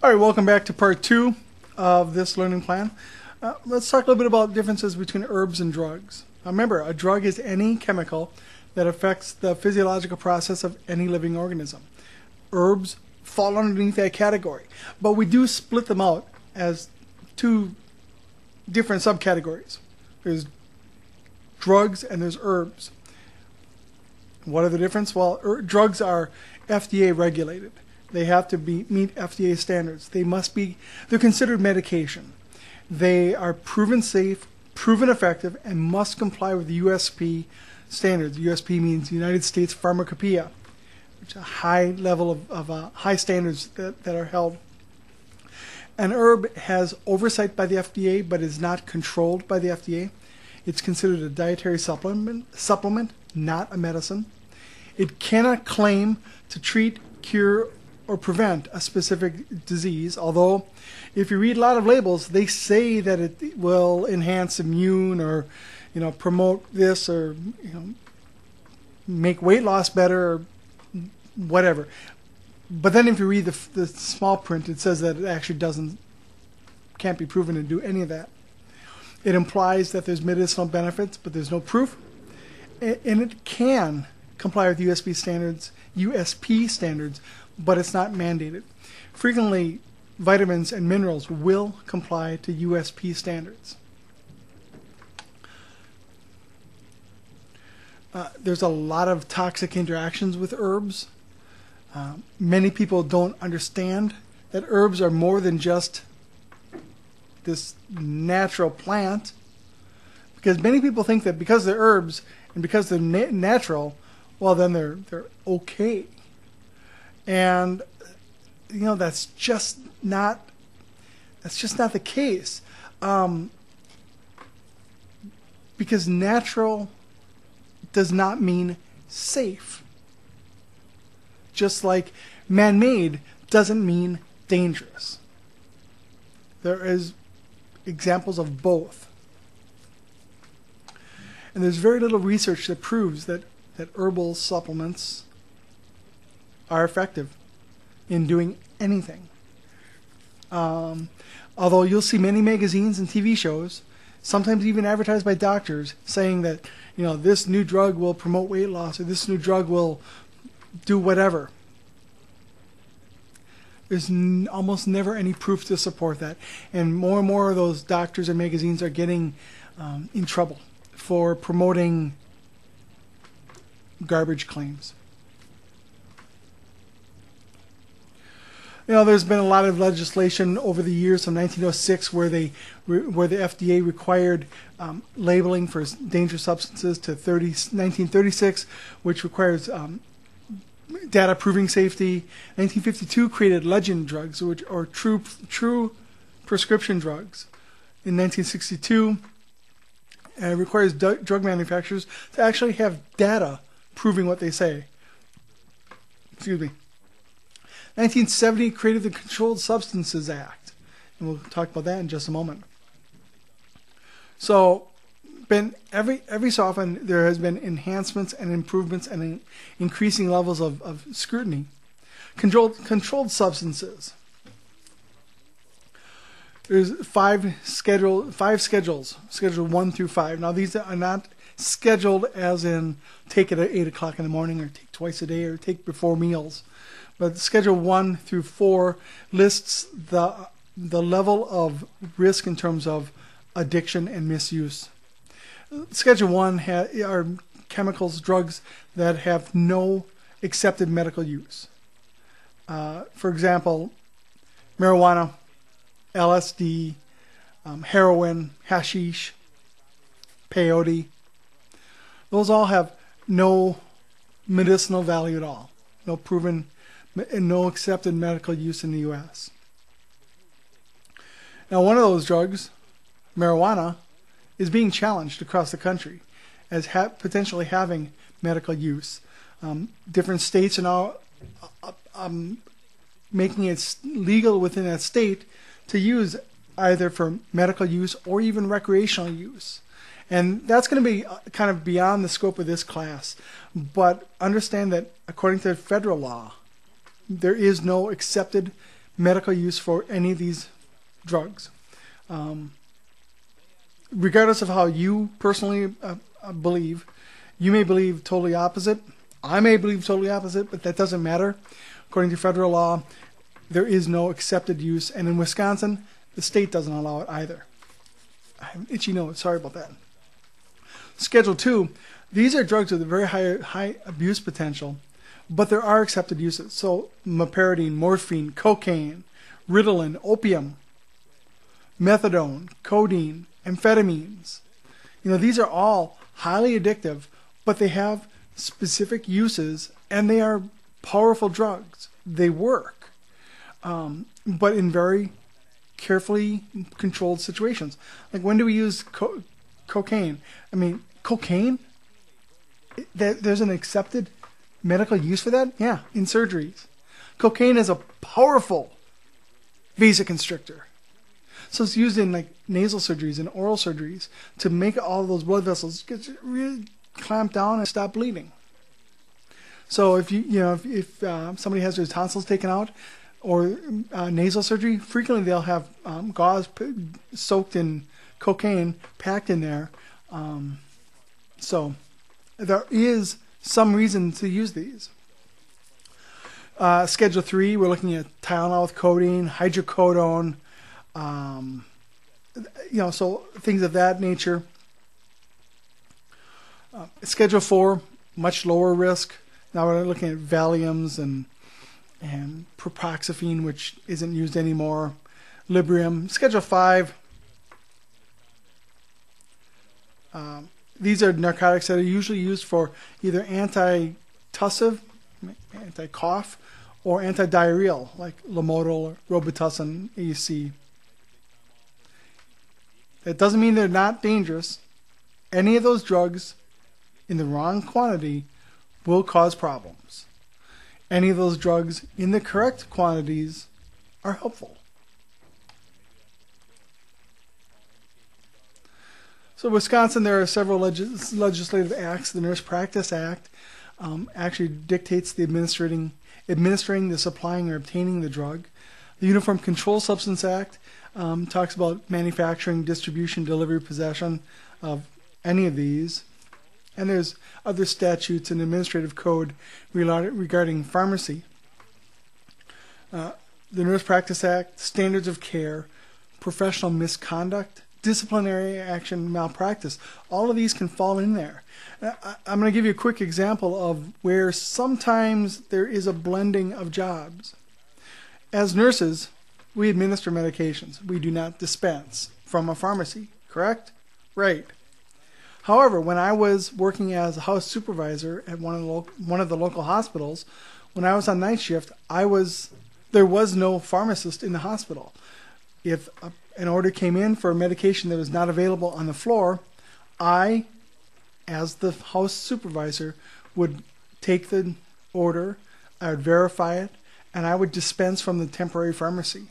All right, welcome back to part 2 of this learning plan. Let's talk a little bit about differences between herbs and drugs. Remember, a drug is any chemical that affects the physiological process of any living organism. Herbs fall underneath that category, but we do split them out as two different subcategories. There's drugs and there's herbs. What are the difference? Well, drugs are FDA regulated. They have to meet FDA standards. They're considered medication. They are proven safe, proven effective, and must comply with the USP standards. USP means United States Pharmacopoeia, which is a high level of high standards that are held. An herb has oversight by the FDA, but is not controlled by the FDA. It's considered a dietary supplement, not a medicine. It cannot claim to treat, cure, or prevent a specific disease, although if you read a lot of labels, they say that it will enhance immune or promote this or make weight loss better or whatever. But then if you read the small print, it says that it actually can't be proven to do any of that. It implies that there's medicinal benefits, but there's no proof. And it can comply with USP standards, but it's not mandated. Frequently, vitamins and minerals will comply to USP standards. There's a lot of toxic interactions with herbs. Many people don't understand that herbs are more than just this natural plant, because many people think that because they're herbs and because they're natural, well, then they're okay. And that's just not the case, because natural does not mean safe. Just like man-made doesn't mean dangerous. There is examples of both. And there's very little research that proves that herbal supplements are effective in doing anything. Although you'll see many magazines and TV shows, sometimes even advertised by doctors, saying that this new drug will promote weight loss or this new drug will do whatever. There's almost never any proof to support that. And more of those doctors and magazines are getting in trouble for promoting garbage claims. There's been a lot of legislation over the years from 1906 where the FDA required labeling for dangerous substances to 1936, which requires data proving safety. 1952 created legend drugs, which are true prescription drugs. In 1962, it requires drug manufacturers to actually have data proving what they say. Excuse me. 1970 created the Controlled Substances Act, and we'll talk about that in just a moment. So, every so often there has been enhancements and improvements and increasing levels of scrutiny. Controlled substances. There's five schedules, Schedule 1 through 5. Now these are not scheduled as in take it at 8 o'clock in the morning or take twice a day or take before meals. But Schedule 1 through 4 lists the level of risk in terms of addiction and misuse. Schedule 1 are chemicals, drugs that have no accepted medical use. For example, marijuana, LSD, heroin, hashish, peyote. Those all have no medicinal value at all. No proven and no accepted medical use in the U.S. Now, one of those drugs, marijuana, is being challenged across the country as potentially having medical use. Different states are now making it legal within that state to use either for medical use or even recreational use. And that's going to be kind of beyond the scope of this class. But understand that according to federal law, there is no accepted medical use for any of these drugs. Regardless of how you personally believe, you may believe totally opposite. I may believe totally opposite, but that doesn't matter. According to federal law, there is no accepted use, and in Wisconsin, the state doesn't allow it either. I have an itchy nose. Sorry about that. Schedule 2, these are drugs with a very high abuse potential, but there are accepted uses. So meperidine, morphine, cocaine, Ritalin, opium, methadone, codeine, amphetamines. These are all highly addictive, but they have specific uses, and they are powerful drugs. They work, but in very carefully controlled situations. Like, when do we use cocaine? I mean, cocaine? There's an accepted medical use for that? Yeah, in surgeries. Cocaine is a powerful vasoconstrictor. So it's used in like nasal surgeries and oral surgeries to make all those blood vessels get really clamped down and stop bleeding. So if if somebody has their tonsils taken out or nasal surgery, frequently they'll have gauze soaked in cocaine packed in there. So there is some reason to use these. Schedule 3, we're looking at Tylenol with codeine, hydrocodone, so things of that nature. Schedule 4, much lower risk. Now we're looking at Valiums and propoxyphene, which isn't used anymore. Librium. Schedule 5. These are narcotics that are usually used for either anti-tussive, anti-cough, or anti-diarrheal, like Lomotil, Robitussin, AC. That doesn't mean they're not dangerous. Any of those drugs in the wrong quantity will cause problems. Any of those drugs in the correct quantities are helpful. So Wisconsin, there are several legislative acts. The Nurse Practice Act actually dictates the administering, the supplying, or obtaining the drug. The Uniform Controlled Substance Act talks about manufacturing, distribution, delivery, possession of any of these. And there's other statutes and administrative code regarding pharmacy. The Nurse Practice Act, standards of care, professional misconduct, disciplinary action, malpractice. All of these can fall in there. I'm going to give you a quick example of where sometimes there is a blending of jobs. As nurses, we administer medications. We do not dispense from a pharmacy, correct? Right. However, when I was working as a house supervisor at one of the local hospitals, when I was on night shift, there was no pharmacist in the hospital. If an order came in for a medication that was not available on the floor, I, as the house supervisor, would take the order, I would verify it, and I would dispense from the temporary pharmacy.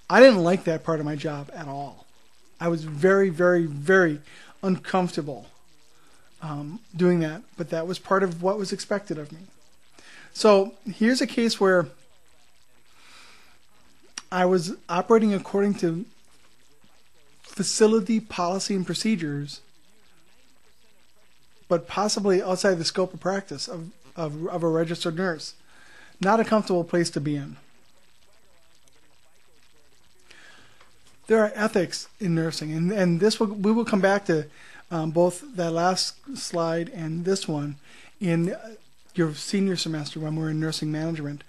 I didn't like that part of my job at all. I was very, very, very uncomfortable doing that, but that was part of what was expected of me. So here's a case where I was operating according to facility policy and procedures, but possibly outside the scope of practice of a registered nurse. Not a comfortable place to be in. There are ethics in nursing, and we will come back to both that last slide and this one in your senior semester when we're in nursing management.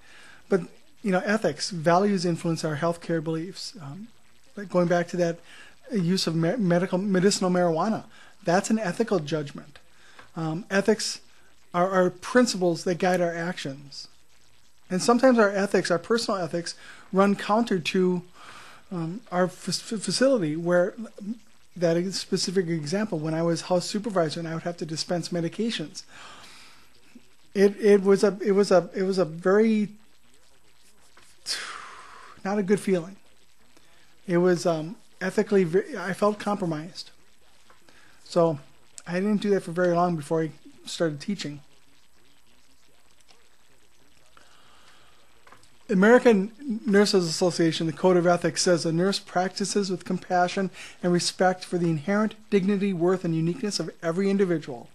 But ethics, values influence our healthcare beliefs. Like going back to that use of medicinal marijuana, that's an ethical judgment. Ethics are principles that guide our actions, and sometimes our ethics, our personal ethics, run counter to our facility. Where that is a specific example, when I was house supervisor and I would have to dispense medications, it was a very not a good feeling. It was ethically, I felt compromised. So I didn't do that for very long before I started teaching. American Nurses Association, the Code of Ethics, says a nurse practices with compassion and respect for the inherent dignity, worth, and uniqueness of every individual,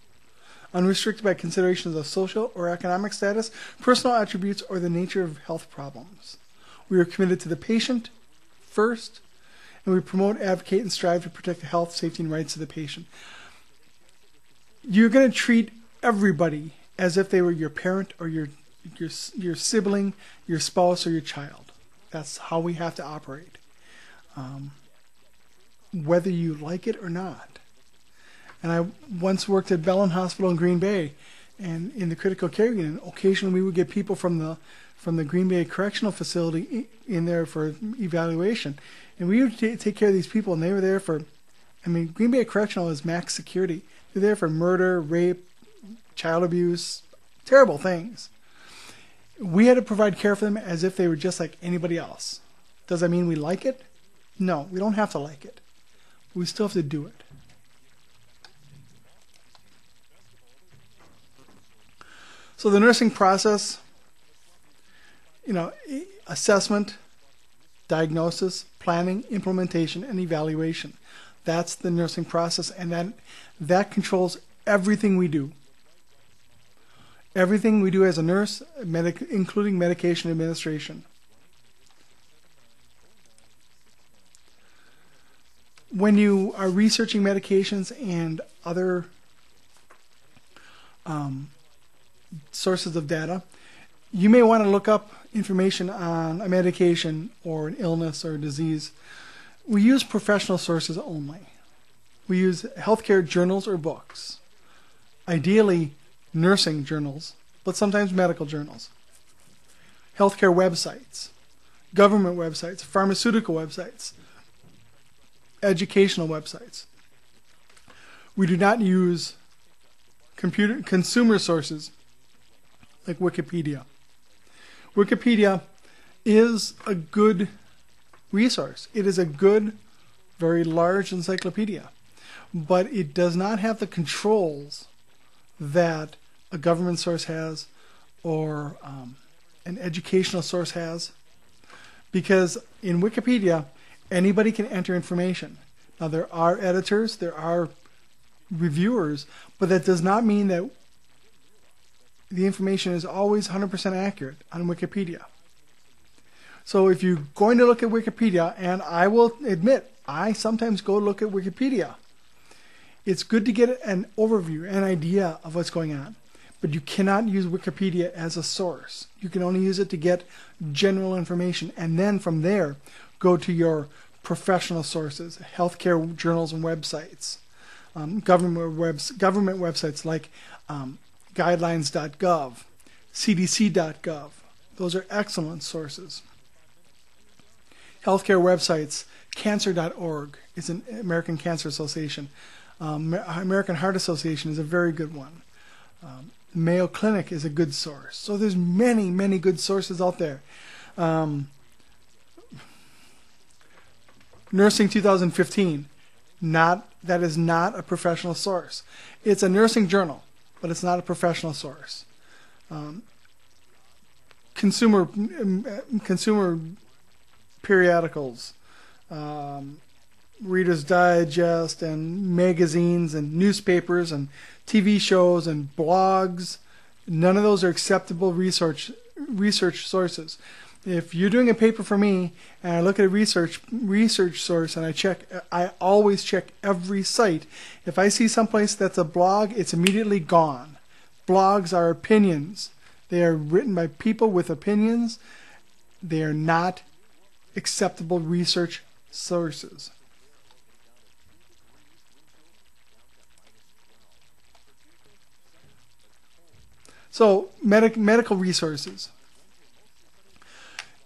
unrestricted by considerations of social or economic status, personal attributes, or the nature of health problems. We are committed to the patient first, and we promote, advocate, and strive to protect the health, safety, and rights of the patient. You're going to treat everybody as if they were your parent or your sibling, your spouse, or your child. That's how we have to operate, whether you like it or not. And I once worked at Bellin Hospital in Green Bay, and in the critical care unit, occasionally we would get people from the Green Bay Correctional Facility in there for evaluation, and we would take care of these people, and they were there for, Green Bay Correctional is max security. They're there for murder, rape, child abuse, terrible things. We had to provide care for them as if they were just like anybody else. Does that mean we like it? No, we don't have to like it. We still have to do it. So the nursing process, assessment, diagnosis, planning, implementation, and evaluation. That's the nursing process, and that controls everything we do. Everything we do as a nurse, including medication administration. When you are researching medications and other sources of data, you may want to look up information on a medication or an illness or a disease. We use professional sources only. We use healthcare journals or books. Ideally, nursing journals, but sometimes medical journals. Healthcare websites, government websites, pharmaceutical websites, educational websites. We do not use consumer sources like Wikipedia. Wikipedia is a good resource. It is a good, very large encyclopedia, but it does not have the controls that a government source has or an educational source has, because in Wikipedia, anybody can enter information. Now, there are editors, there are reviewers, but that does not mean that the information is always 100% accurate on Wikipedia. So if you're going to look at Wikipedia, and I will admit, I sometimes go look at Wikipedia, it's good to get an overview, an idea of what's going on. But you cannot use Wikipedia as a source. You can only use it to get general information, and then from there, go to your professional sources, healthcare journals and websites, government websites like guidelines.gov, cdc.gov. Those are excellent sources. Healthcare websites, cancer.org is an American Cancer Association. American Heart Association is a very good one. Mayo Clinic is a good source. So there's many, many good sources out there. Nursing 2015, that is not a professional source. It's a nursing journal, but it's not a professional source. Consumer periodicals, Reader's Digest, and magazines, and newspapers, and TV shows, and blogs. None of those are acceptable research sources. If you're doing a paper for me, and I look at a research source, and I always check every site. If I see someplace that's a blog, it's immediately gone. Blogs are opinions. They are written by people with opinions. They are not acceptable research sources. So, medical resources.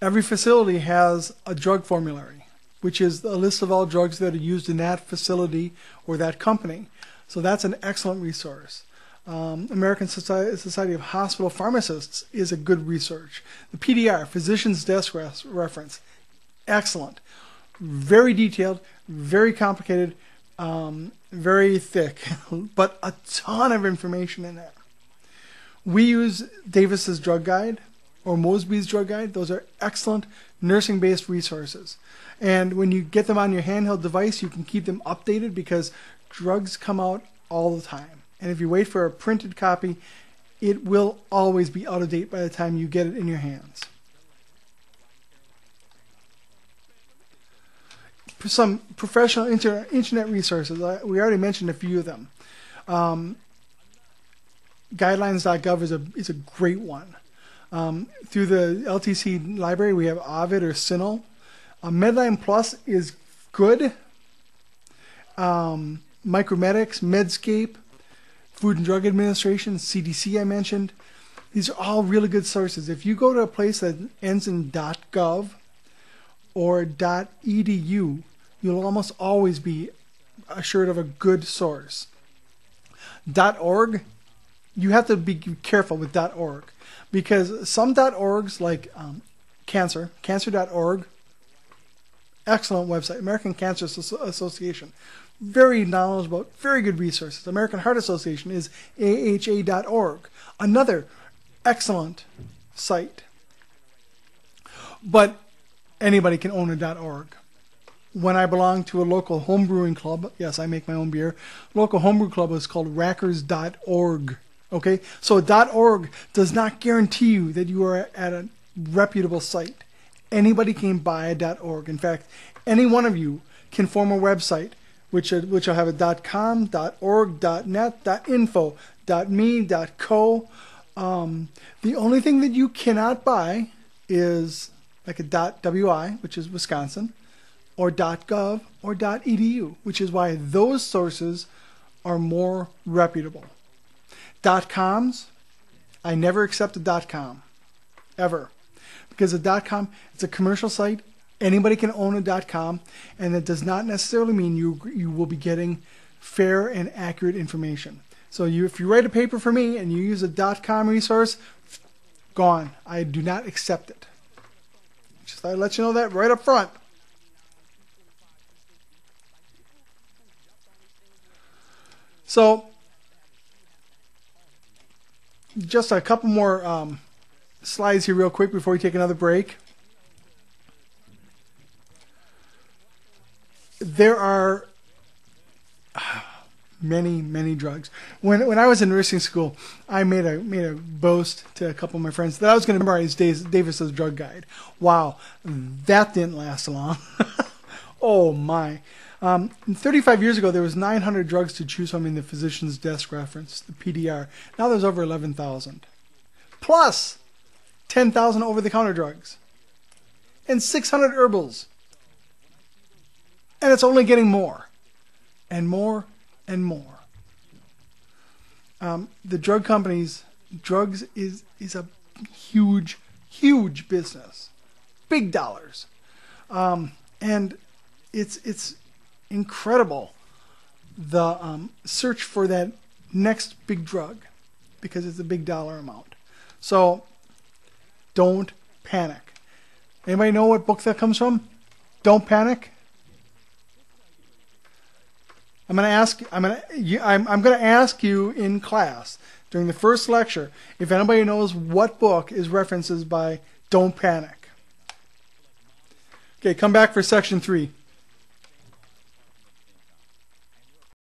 Every facility has a drug formulary, which is a list of all drugs that are used in that facility or that company. So that's an excellent resource. American Society of Hospital Pharmacists is a good resource. The PDR, Physician's Desk Reference, excellent. Very detailed, very complicated, very thick, but a ton of information in there. We use Davis's Drug Guide. or Mosby's Drug Guide. Those are excellent nursing-based resources. And when you get them on your handheld device, you can keep them updated because drugs come out all the time. And if you wait for a printed copy, it will always be out of date by the time you get it in your hands. Some professional internet resources. We already mentioned a few of them. Guidelines.gov is a great one. Through the LTC library, we have Ovid or Sinnel. Medline Plus is good. Micromedics, Medscape, Food and Drug Administration, CDC I mentioned. These are all really good sources. If you go to a place that ends in .gov or .edu, you'll almost always be assured of a good source. .org, you have to be careful with .org because some .orgs like cancer.org, excellent website. American Cancer Association, very knowledgeable, very good resources. American Heart Association is AHA.org, another excellent site. But anybody can own a .org. When I belong to a local home brewing club, yes, I make my own beer. Local homebrew club is called Rackers.org. Okay, so .org does not guarantee you that you are at a reputable site. Anybody can buy a .org. In fact, any one of you can form a website which will have a .com, .org, .net, .info, .me, .co. The only thing that you cannot buy is like a .wi, which is Wisconsin, or .gov or .edu, which is why those sources are more reputable. .coms, I never accept a .com, ever. Because a .com, it's a commercial site. Anybody can own a .com, and it does not necessarily mean you will be getting fair and accurate information. So if you write a paper for me and you use a .com resource, gone. I do not accept it. Just I let you know that right up front. So just a couple more slides here real quick before we take another break. There are many drugs. When I was in nursing school, I made a boast to a couple of my friends that I was going to memorize Davis's drug guide. Wow, that didn't last long. Oh my. 35 years ago, there was 900 drugs to choose from in the physician's desk reference, the PDR. Now there's over 11,000. Plus 10,000 over-the-counter drugs. And 600 herbals. And it's only getting more. And more and more. The drug companies, drugs is a huge business. Big dollars. And it's incredible, the search for that next big drug, because it's a big dollar amount. So don't panic. Anybody know what book that comes from? Don't Panic. I'm going to ask you in class during the first lecture if anybody knows what book is references by Don't Panic. Okay, come back for section 3.